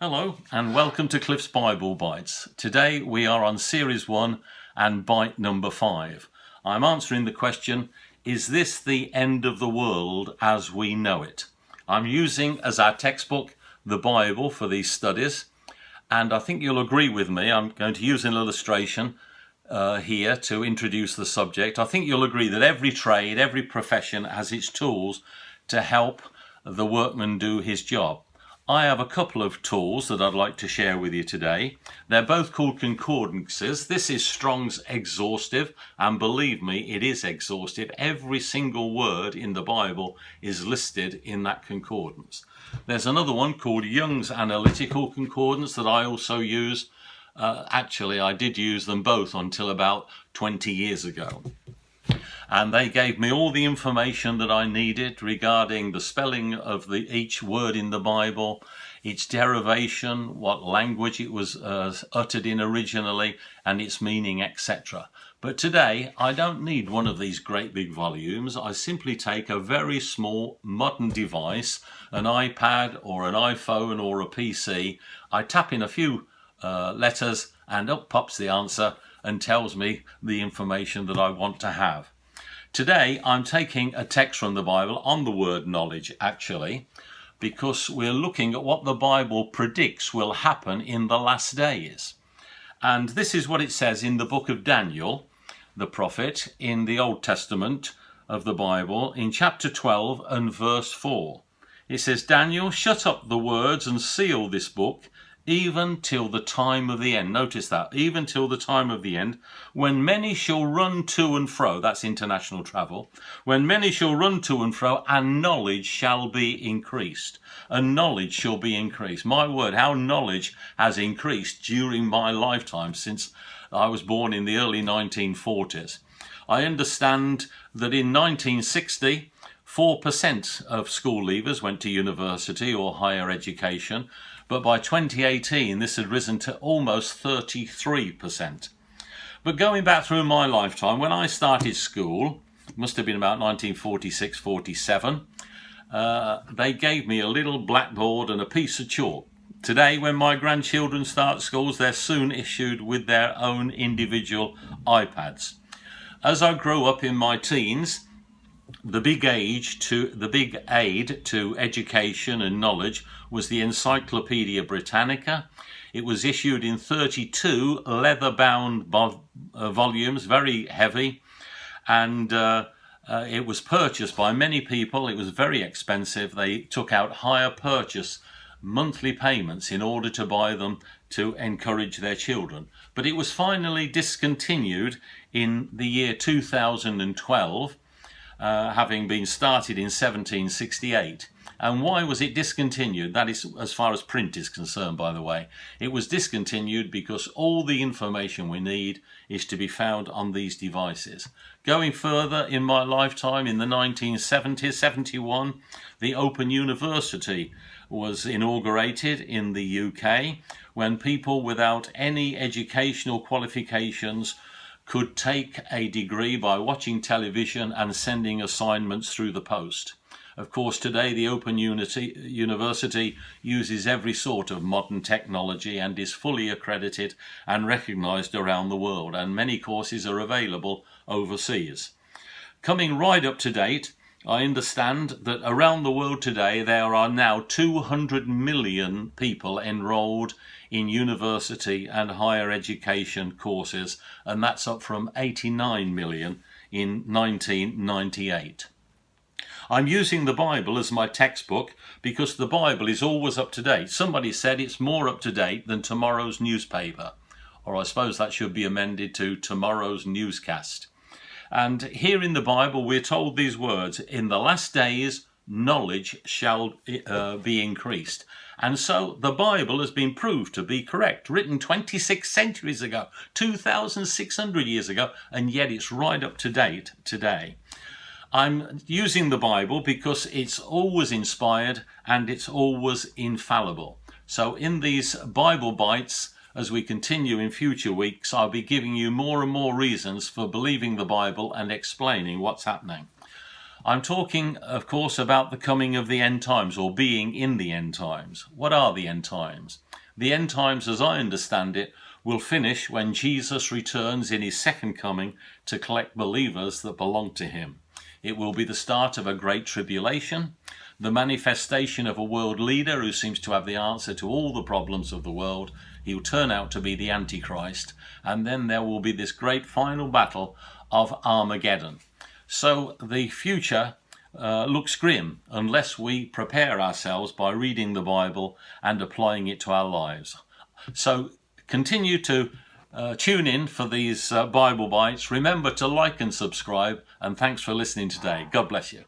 Hello and welcome to Cliff's Bible Bites. Today we are on Series 1 and bite number 5. I'm answering the question, is this the end of the world as we know it? I'm using as our textbook the Bible for these studies, and I think you'll agree with me. I'm going to use an illustration here to introduce the subject. I think you'll agree that every trade, every profession has its tools to help the workman do his job. I have a couple of tools that I'd like to share with you today. They're both called concordances. This is Strong's Exhaustive, and believe me, it is exhaustive. Every single word in the Bible is listed in that concordance. There's another one called Young's Analytical Concordance that I also use. Actually, I did use them both until about 20 years ago. And they gave me all the information that I needed regarding the spelling of each word in the Bible, its derivation, what language it was uttered in originally, and its meaning, etc. But today, I don't need one of these great big volumes. I simply take a very small modern device, an iPad or an iPhone or a PC. I tap in a few letters and up pops the answer and tells me the information that I want to have. Today I'm taking a text from the Bible on the word knowledge, actually, because we're looking at what the Bible predicts will happen in the last days. And this is what it says in the book of Daniel, the prophet, in the Old Testament of the Bible, in chapter 12 and verse 4. It says, "Daniel, shut up the words and seal this book, even till the time of the end." Notice that, even till the time of the end, when many shall run to and fro, that's international travel, when many shall run to and fro, and knowledge shall be increased. And knowledge shall be increased. My word, how knowledge has increased during my lifetime since I was born in the early 1940s. I understand that in 1960, 4% of school leavers went to university or higher education, but by 2018 this had risen to almost 33%. But going back through my lifetime, when I started school, it must have been about 1946-47, they gave me a little blackboard and a piece of chalk. Today, when my grandchildren start schools, they're soon issued with their own individual iPads. As I grew up in my teens, the big aid to education and knowledge was the Encyclopedia Britannica. It was issued in 32 leather-bound volumes, very heavy, and it was purchased by many people. It was very expensive. They took out higher purchase monthly payments in order to buy them to encourage their children. But it was finally discontinued in the year 2012. Having been started in 1768. And why was it discontinued? That is, as far as print is concerned, by the way. It was discontinued because all the information we need is to be found on these devices. Going further, in my lifetime, in the 1970s, 71, the Open University was inaugurated in the UK, when people without any educational qualifications could take a degree by watching television and sending assignments through the post. Of course, today the Open University uses every sort of modern technology and is fully accredited and recognized around the world, and many courses are available overseas. Coming right up to date, I understand that around the world today there are now 200 million people enrolled in university and higher education courses, and that's up from 89 million in 1998. I'm using the Bible as my textbook because the Bible is always up to date. Somebody said it's more up to date than tomorrow's newspaper, or I suppose that should be amended to tomorrow's newscast. And here in the Bible we're told these words, "In the last days knowledge shall be increased." And so the Bible has been proved to be correct, written 26 centuries ago, 2,600 years ago, and yet it's right up to date today. I'm using the Bible because it's always inspired and it's always infallible. So in these Bible bites, as we continue in future weeks, I'll be giving you more and more reasons for believing the Bible and explaining what's happening. I'm talking, of course, about the coming of the end times, or being in the end times. What are the end times? The end times, as I understand it, will finish when Jesus returns in his second coming to collect believers that belong to him. It will be the start of a great tribulation, the manifestation of a world leader who seems to have the answer to all the problems of the world. He'll turn out to be the Antichrist, and then there will be this great final battle of Armageddon. So the future looks grim unless we prepare ourselves by reading the Bible and applying it to our lives. So continue to tune in for these Bible Bites. Remember to like and subscribe, and thanks for listening today. God bless you.